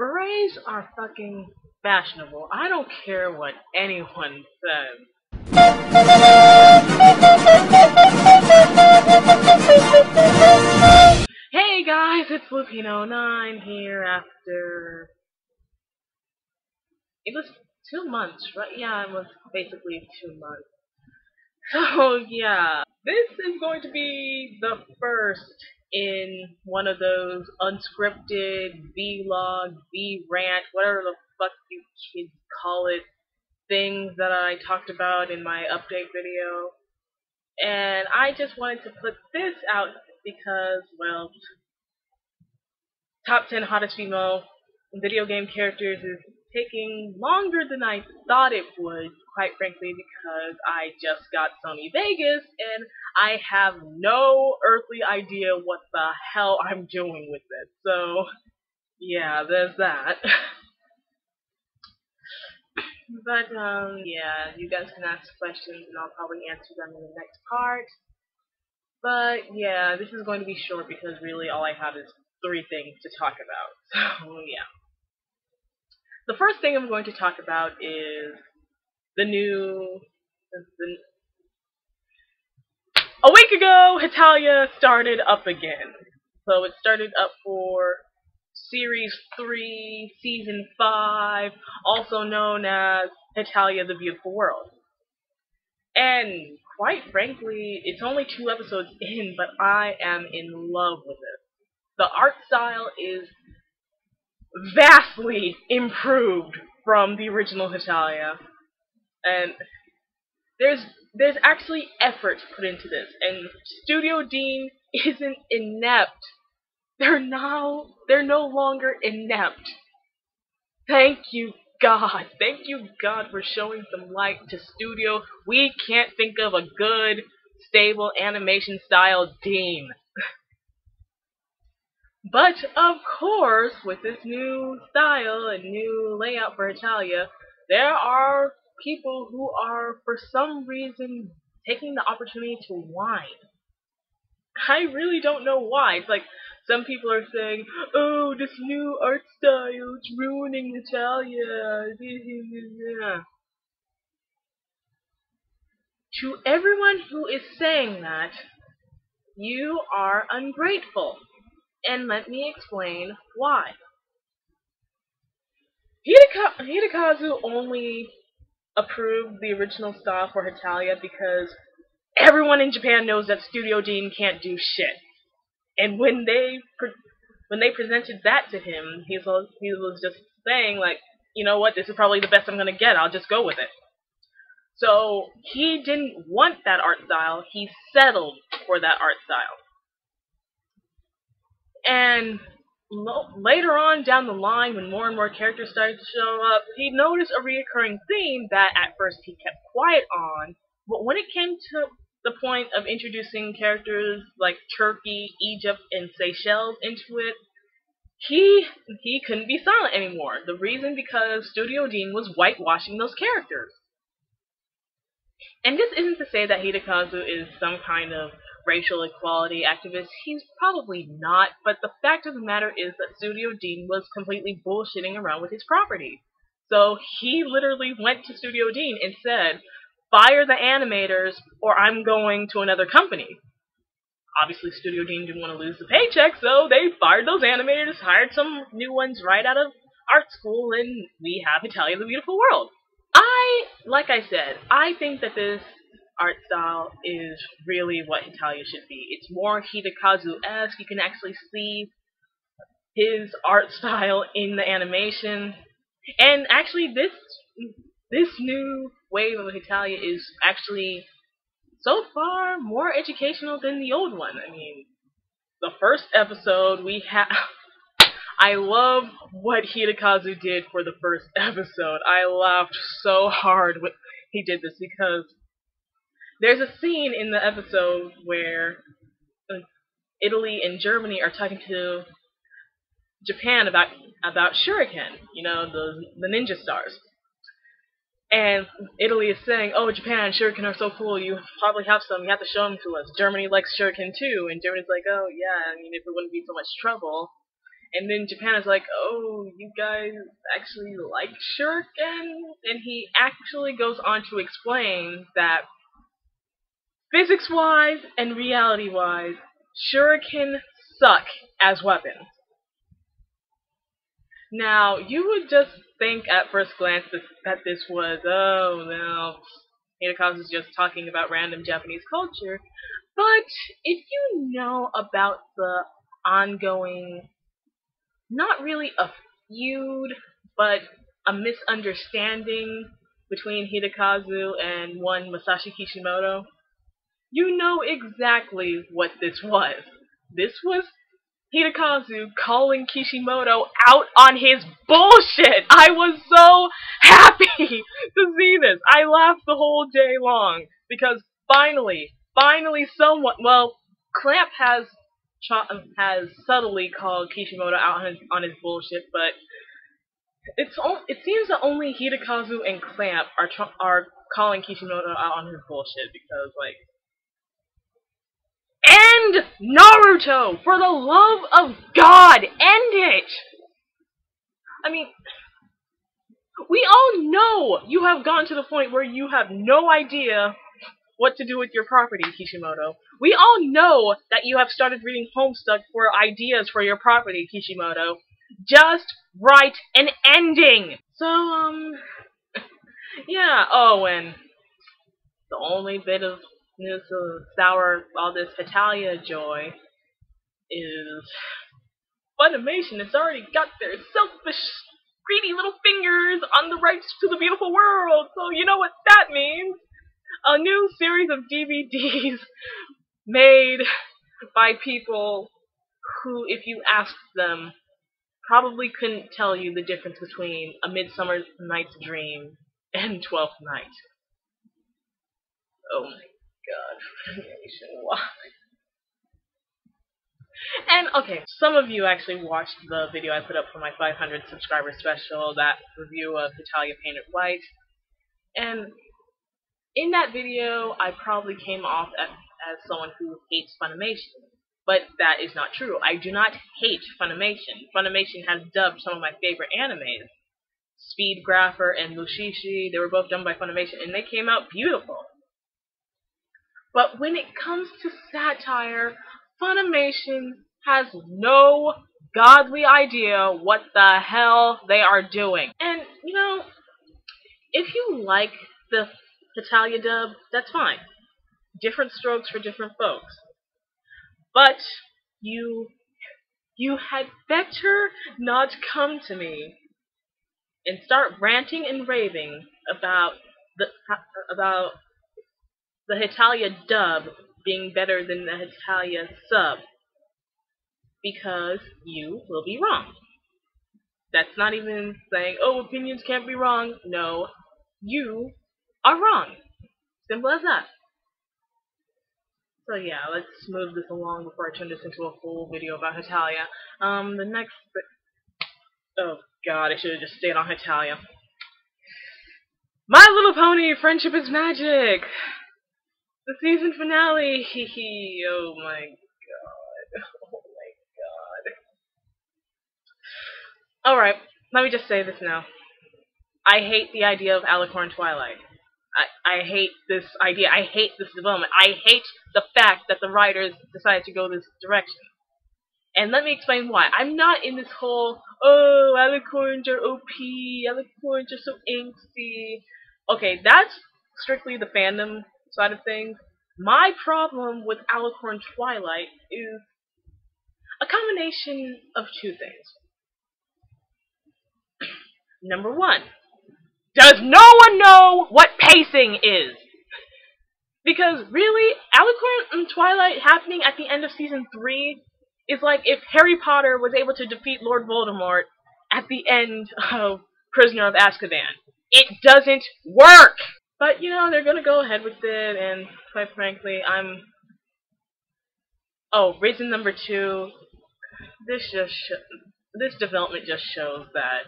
Berets are fucking fashionable. I don't care what anyone says. Hey guys, it's Lupino9 here after... It was 2 months, right? Yeah, it was basically 2 months. So yeah, this is going to be the first in one of those unscripted vlog, V-rant, whatever the fuck you kids call it, things that I talked about in my update video. And I just wanted to put this out because, well, top 10 hottest female video game characters is taking longer than I thought it would, quite frankly, because I just got Sony Vegas and I have no earthly idea what the hell I'm doing with it. So, yeah, there's that. But, yeah, you guys can ask questions and I'll probably answer them in the next part. But, yeah, this is going to be short because really all I have is 3 things to talk about. So, yeah. The first thing I'm going to talk about is a week ago, Hetalia started up again. So it started up for Series 3, Season 5, also known as Hetalia the Beautiful World. And quite frankly, it's only 2 episodes in, but I am in love with it. The art style is vastly improved from the original Hetalia, and there's actually effort put into this, and Studio Dean isn't inept. They're no longer inept. Thank you God for showing some light to Studio. We can't think of a good, stable animation style Dean. But, of course, with this new style and new layout for Hetalia, there are people who are, for some reason, taking the opportunity to whine. I really don't know why. It's like, some people are saying, oh, this new art style is ruining Hetalia. To everyone who is saying that, you are ungrateful. And let me explain why. Hidekazu only approved the original style for Hetalia because everyone in Japan knows that Studio Dean can't do shit. And when they presented that to him, he was just saying, like, you know what, this is probably the best I'm gonna get, I'll just go with it. So he didn't want that art style, he settled for that art style. And later on down the line, when more and more characters started to show up, he noticed a recurring theme that at first he kept quiet on, but when it came to the point of introducing characters like Turkey, Egypt, and Seychelles into it, he couldn't be silent anymore. The reason because Studio Dean was whitewashing those characters. And this isn't to say that Hidekazu is some kind of racial equality activist. He's probably not, but the fact of the matter is that Studio Dean was completely bullshitting around with his property. So he literally went to Studio Dean and said, fire the animators or I'm going to another company. Obviously Studio Dean didn't want to lose the paycheck, so they fired those animators, hired some new ones right out of art school, and we have Hetalia the Beautiful World. Like I said, I think that this art style is really what Hetalia should be. It's more Hidekazu-esque. You can actually see his art style in the animation. And actually this new wave of Hetalia is actually so far more educational than the old one. I mean, the first episode we have I love what Hidekazu did for the first episode. I laughed so hard when he did this because there's a scene in the episode where Italy and Germany are talking to Japan about shuriken, you know, the ninja stars. And Italy is saying, oh, Japan, shuriken are so cool, you probably have some, you have to show them to us. Germany likes shuriken too, and Germany's like, oh yeah, I mean, if it wouldn't be so much trouble. And then Japan is like, oh, you guys actually like shuriken? And he actually goes on to explain that physics-wise and reality-wise, shuriken suck as weapons. Now, you would just think at first glance that this was, oh no, Hitakazu's just talking about random Japanese culture. But if you know about the ongoing, not really a feud, but a misunderstanding between Hidekazu and one Masashi Kishimoto, you know exactly what this was. This was Hidekazu calling Kishimoto out on his bullshit. I was so happy to see this. I laughed the whole day long because finally someone, well, Clamp has subtly called Kishimoto out on his bullshit, but it seems that only Hidekazu and Clamp are calling Kishimoto out on his bullshit because, like, end Naruto! For the love of God, end it! I mean, we all know you have gotten to the point where you have no idea what to do with your property, Kishimoto. We all know that you have started reading Homestuck for ideas for your property, Kishimoto. Just write an ending! So, yeah, oh, and the only bit of this sour, all this Hetalia joy is Funimation has already got their selfish, greedy little fingers on the rights to the beautiful world, so you know what that means. A new series of DVDs made by people who, if you asked them, probably couldn't tell you the difference between A Midsummer Night's Dream and Twelfth Night. Oh my god, Funimation, why? And, okay, some of you actually watched the video I put up for my 500 subscriber special, that review of Hetalia Painted White, and in that video, I probably came off as someone who hates Funimation, but that is not true. I do not hate Funimation. Funimation has dubbed some of my favorite animes. Speed Grapher and Mushishi, they were both done by Funimation, and they came out beautiful. But when it comes to satire, Funimation has no godly idea what the hell they are doing. And, you know, if you like the Hetalia dub, that's fine. Different strokes for different folks. But you had better not come to me and start ranting and raving about the Hetalia dub being better than the Hetalia sub, because you will be wrong. That's not even saying, oh, opinions can't be wrong. No, you are wrong. Simple as that. So yeah, let's move this along before I turn this into a full video about Hetalia. The next... Oh god, I should have just stayed on Hetalia. My Little Pony, Friendship is Magic! The season finale! Hee oh my god. Oh my god. Alright, let me just say this now. I hate the idea of Alicorn Twilight. I hate this idea. I hate this development. I hate the fact that the writers decided to go this direction. And let me explain why. I'm not in this whole, oh, Alicorns are OP, Alicorns are so angsty. Okay, that's strictly the fandom side of things. My problem with Alicorn Twilight is a combination of two things. Number one, does no one know what pacing is? Because really, Alicorn and Twilight happening at the end of season 3 is like if Harry Potter was able to defeat Lord Voldemort at the end of Prisoner of Azkaban. It doesn't work! But, you know, they're gonna go ahead with it, and quite frankly, Oh, reason number 2, this development just shows that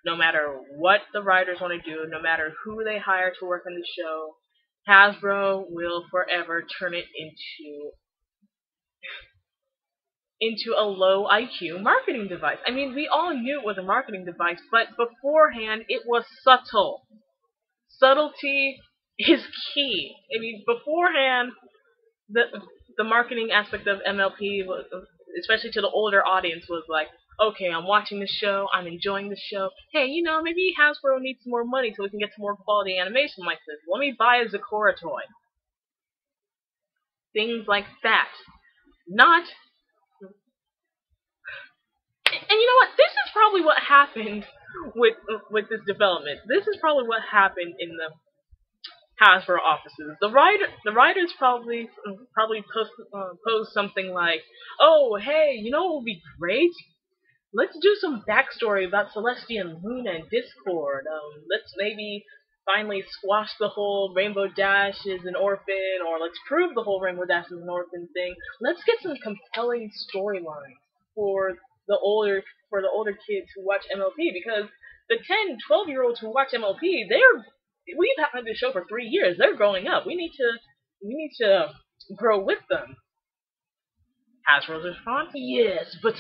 no matter what the writers want to do, no matter who they hire to work on the show, Hasbro will forever turn it into into a low IQ marketing device. I mean, we all knew it was a marketing device, but beforehand it was subtle. Subtlety is key. I mean, beforehand, the the marketing aspect of MLP was, especially to the older audience, was like, okay, I'm watching the show, I'm enjoying the show. Hey, maybe Hasbro needs some more money so we can get some more quality animation like this. Let me buy a Zecora toy. Things like that. Not. And you know what? This is probably what happened with this development. This is probably what happened in the Hasbro offices. The writers probably posed something like, "Oh, hey, what would be great? Let's do some backstory about Celestia and Luna and Discord. Let's maybe finally squash the whole Rainbow Dash is an orphan, or let's prove the whole Rainbow Dash is an orphan thing. Let's get some compelling storylines for the older kids who watch MLP, because the 10, 12-year-olds who watch MLP, we've had this show for 3 years. They're growing up. We need to grow with them." Hasbro's response: "Yes, but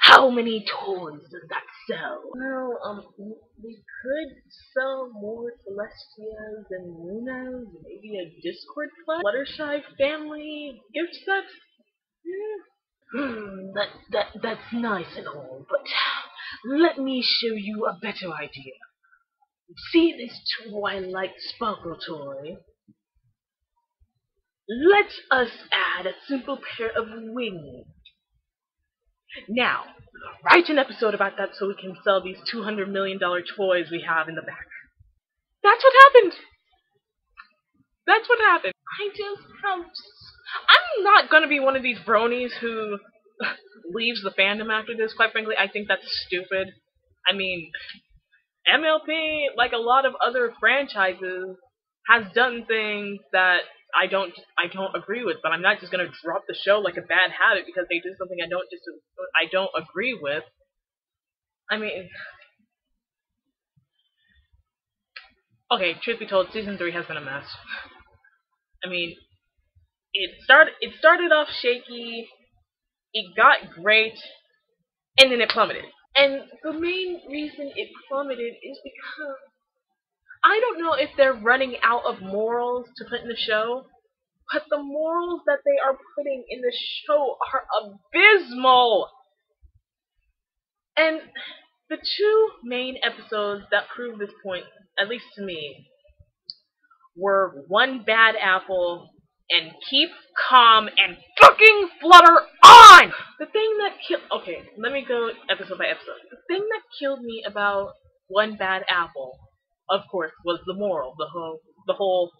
how many toys does that sell?" "Well, we could sell more Celestias and Lunas, maybe a Discord class, Fluttershy family gift set." That's nice and all, but let me show you a better idea. See this Twilight Sparkle toy? Let us add a simple pair of wings. Now, write an episode about that so we can sell these $200 million toys we have in the back." That's what happened. That's what happened. I'm not gonna be one of these bronies who leaves the fandom after this. Quite frankly, I think that's stupid. I mean, MLP, like a lot of other franchises, has done things that I don't agree with, but I'm not just gonna drop the show like a bad habit because they did something I don't agree with. I mean, okay, truth be told, season 3 has been a mess. I mean, it started off shaky, it got great, and then it plummeted. And the main reason it plummeted is because I don't know if they're running out of morals to put in the show, but the morals that they are putting in the show are abysmal. And the 2 main episodes that prove this point, at least to me, were One Bad Apple and Keep Calm and Fucking Flutter On! The thing that okay, let me go episode by episode. The thing that killed me about One Bad Apple, of course, was the moral. The whole,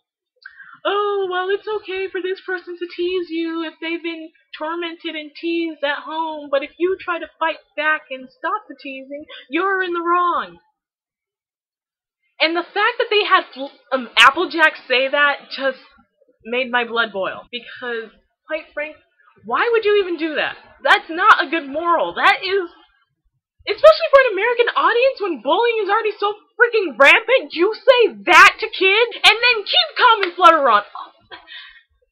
"Oh, well, it's okay for this person to tease you if they've been tormented and teased at home, but if you try to fight back and stop the teasing, you're in the wrong." And the fact that they had Applejack say that just made my blood boil. Because, quite frankly, why would you even do that? That's not a good moral. That is, especially for an American audience when bullying is already so freaking rampant, you say that to kids and then keep calm and flutter on.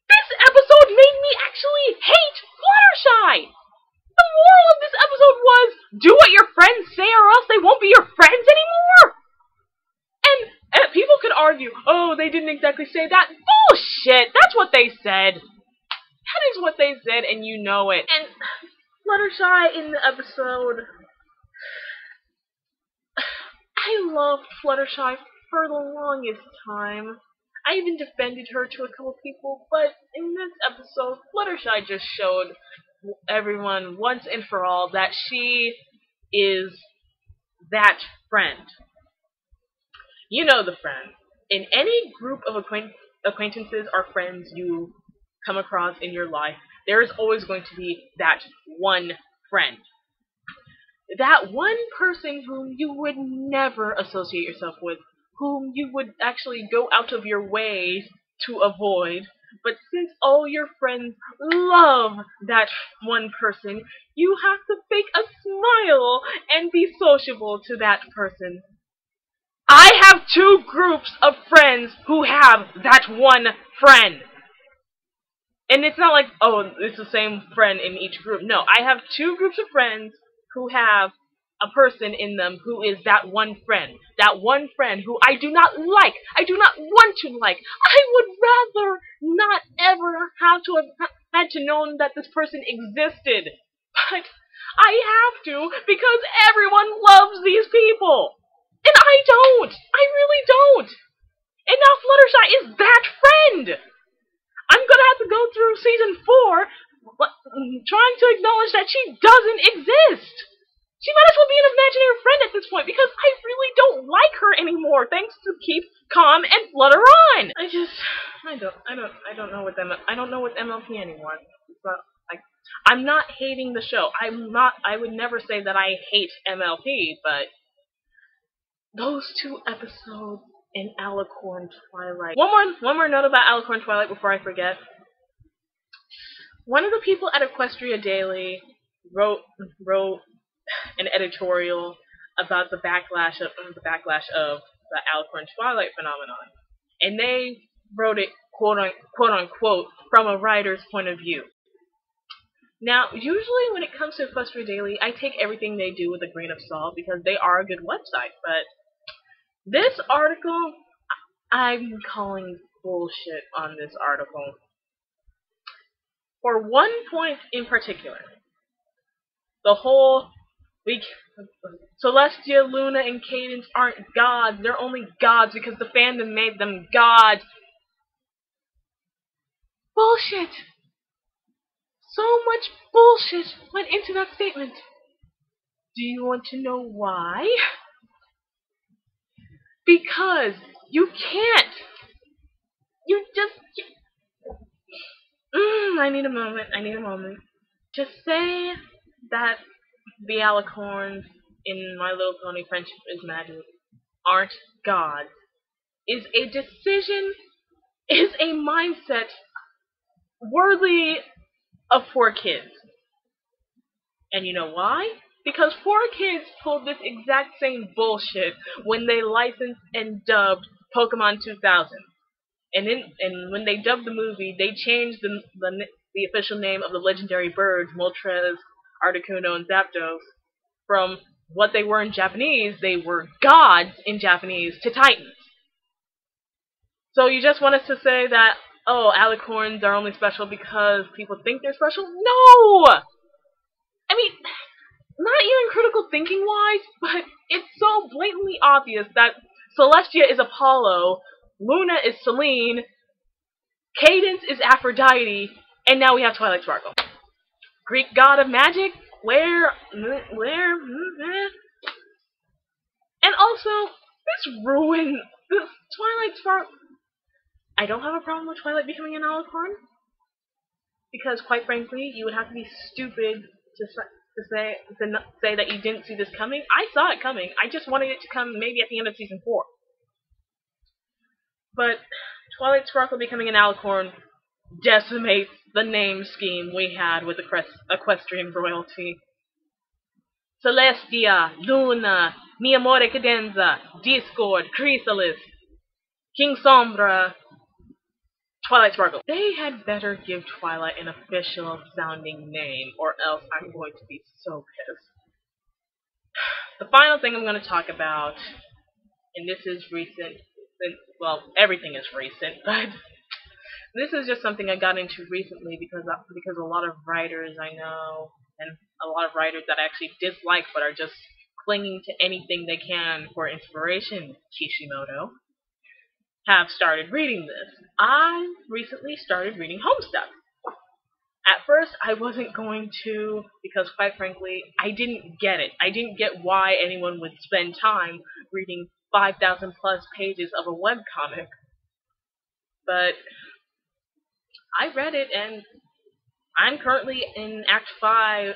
This episode made me actually hate Fluttershy! The moral of this episode was, do what your friends say or else they won't be your friends anymore! And people could argue, "Oh, they didn't exactly say that." Bullshit! That's what they said. That is what they said, and you know it. And Fluttershy in the episode, I loved Fluttershy for the longest time. I even defended her to a couple people, but in this episode, Fluttershy just showed everyone once and for all that she is that friend. You know the friend. In any group of acquaintances or friends you come across in your life, there is always going to be that one friend. That one person whom you would never associate yourself with, whom you would actually go out of your way to avoid. But since all your friends love that one person, you have to fake a smile and be sociable to that person. I have 2 groups of friends who have that one friend. And it's not like, oh, it's the same friend in each group. No, I have two groups of friends who have a person in them who is that one friend. That one friend who I do not like. I do not want to like. I would rather not ever have to have had to know that this person existed. But I have to because everyone loves these people. And I don't. I really don't. And now Fluttershy is that friend. I'm gonna have to go through season 4 trying to acknowledge that she doesn't exist. She might as well be an imaginary friend at this point because I really don't like her anymore. Thanks to Keep Calm and Flutter On. I don't know what MLP anymore. It's not like I'm not hating the show. I would never say that I hate MLP, but those 2 episodes in Alicorn Twilight. One more note about Alicorn Twilight before I forget. One of the people at Equestria Daily wrote an editorial about the backlash of the Alicorn Twilight phenomenon, and they wrote it quote unquote from a writer's point of view. Now, usually when it comes to Equestria Daily, I take everything they do with a grain of salt because they are a good website, but this article, I'm calling bullshit on this article. For one point in particular, the whole Celestia, Luna, and Cadence aren't gods. They're only gods because the fandom made them gods. Bullshit! So much bullshit went into that statement. Do you want to know why? Because you can't. You just... I need a moment. To say that the Alicorns in My Little Pony Friendship is Magic aren't gods is a decision, is a mindset worthy of 4Kids. And you know why? Because 4Kids pulled this exact same bullshit when they licensed and dubbed Pokemon 2000. And when they dubbed the movie, they changed the official name of the legendary birds, Moltres, Articuno, and Zapdos, from what they were in Japanese, they were gods in Japanese, to Titans. So you just want us to say that, oh, Alicorns are only special because people think they're special? No! I mean, not even critical thinking wise, but it's so blatantly obvious that Celestia is Apollo, Luna is Selene, Cadence is Aphrodite, and now we have Twilight Sparkle. Greek god of magic? Where? And also, this Twilight Sparkle. I don't have a problem with Twilight becoming an Alicorn, because quite frankly, you would have to be stupid to say that you didn't see this coming. I saw it coming. I just wanted it to come maybe at the end of season 4. But Twilight Sparkle becoming an Alicorn decimates the name scheme we had with equestrian royalty. Celestia, Luna, Mi Amore Cadenza, Discord, Chrysalis, King Sombra, Twilight Sparkle. They had better give Twilight an official sounding name, or else I'm going to be so pissed. The final thing I'm going to talk about, and this is recent, well, everything is recent, but this is just something I got into recently because a lot of writers I know, and a lot of writers that I actually dislike but are just clinging to anything they can for inspiration, Kishimoto, have started reading this. I recently started reading Homestuck. At first, I wasn't going to because, quite frankly, I didn't get it. I didn't get why anyone would spend time reading 5,000 plus pages of a webcomic. But I read it, and I'm currently in Act 5,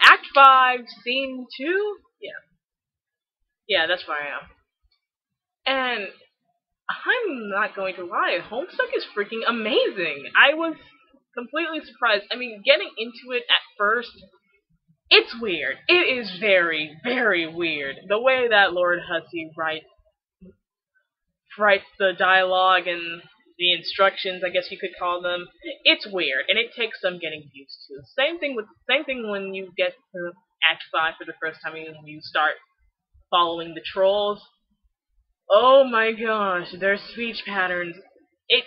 Act 5, Scene 2? Yeah, that's where I am. And I'm not going to lie, Homestuck is freaking amazing. I was completely surprised. I mean, getting into it at first, it's weird. It is very, very weird. The way that Lord Hussey writes the dialogue and the instructions, I guess you could call them. It's weird, and it takes some getting used to. Same thing when you get to Act 5 for the first time and you start following the trolls. Oh my gosh, their speech patterns. It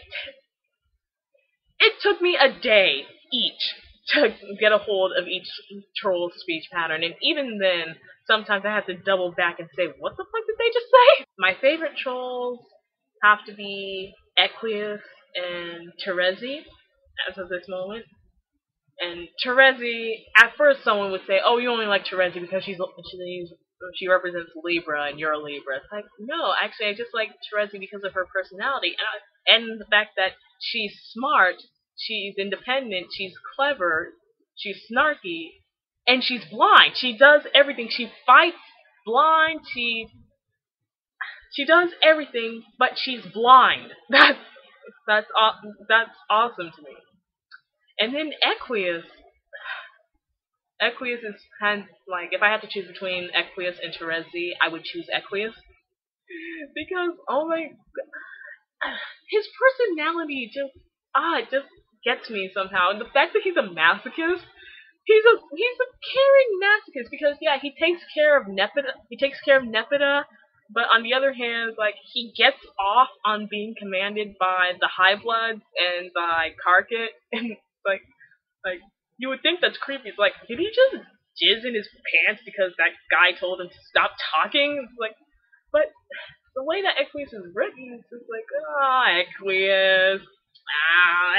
it took me a day each to get a hold of each troll's speech pattern, and even then, sometimes I had to double back and say, what the fuck did they just say? My favorite trolls have to be Equius and Terezi, as of this moment. And Terezi, at first someone would say, oh, you only like Terezi because she represents Libra and you're a Libra. It's like, no, actually I just like Terezi because of her personality. And the fact that she's smart, she's independent, she's clever, she's snarky, and she's blind. She does everything. She fights blind, she does everything, but she's blind. That's awesome to me. And then Equius is kind of like, if I had to choose between Equius and Terezi, I would choose Equius. Because, oh my god, his personality it just gets me somehow. And the fact that he's a masochist, he's a caring masochist, because yeah, he takes care of Nepeta, but on the other hand, like, he gets off on being commanded by the High Bloods and by Karkit, and like you would think that's creepy. It's like, did he just jizz in his pants because that guy told him to stop talking? It's like, but the way that Equius is written, it's just like,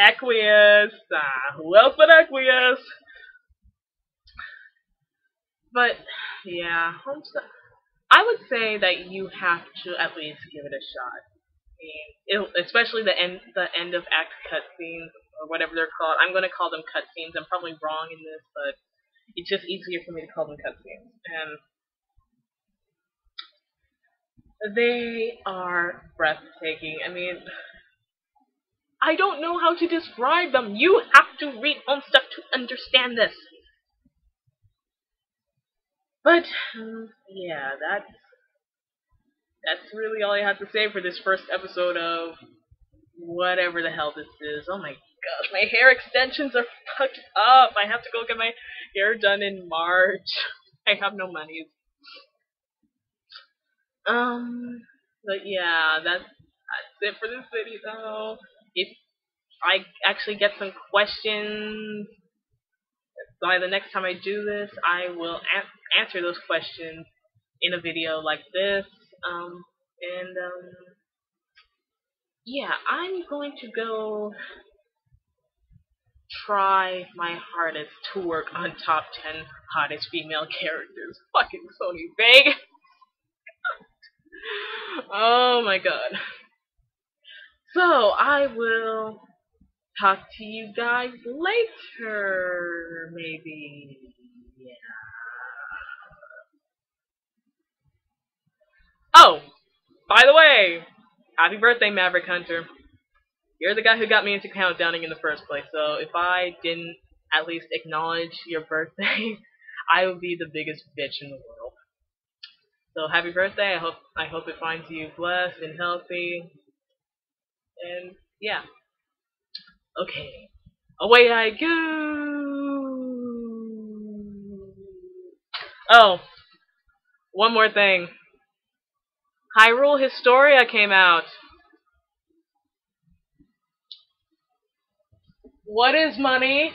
Equius, who else but Equius? But yeah, Homestuck, I would say that you have to at least give it a shot. I mean, especially the end of act cutscenes, or whatever they're called. I'm going to call them cutscenes. I'm probably wrong in this, but it's just easier for me to call them cutscenes. And they are breathtaking. I mean, I don't know how to describe them. You have to read Homestuck to understand this. But yeah, that's really all I have to say for this first episode of whatever the hell this is. Oh my gosh, my hair extensions are fucked up. I have to go get my hair done in March. I have no money. But yeah, that's it for this video. If I actually get some questions by the next time I do this, I will answer those questions in a video like this. Yeah, I'm going to go try my hardest to work on top 10 hottest female characters. Fucking Sony Vague. Oh my god. So, I will talk to you guys later, maybe. Yeah. Oh, by the way, happy birthday, Maverick Hunter. You're the guy who got me into countdowning in the first place, so if I didn't at least acknowledge your birthday, I would be the biggest bitch in the world. So happy birthday, I hope it finds you blessed and healthy. And yeah. Okay. Away I go! Oh, one more thing. Hyrule Historia came out. What is money?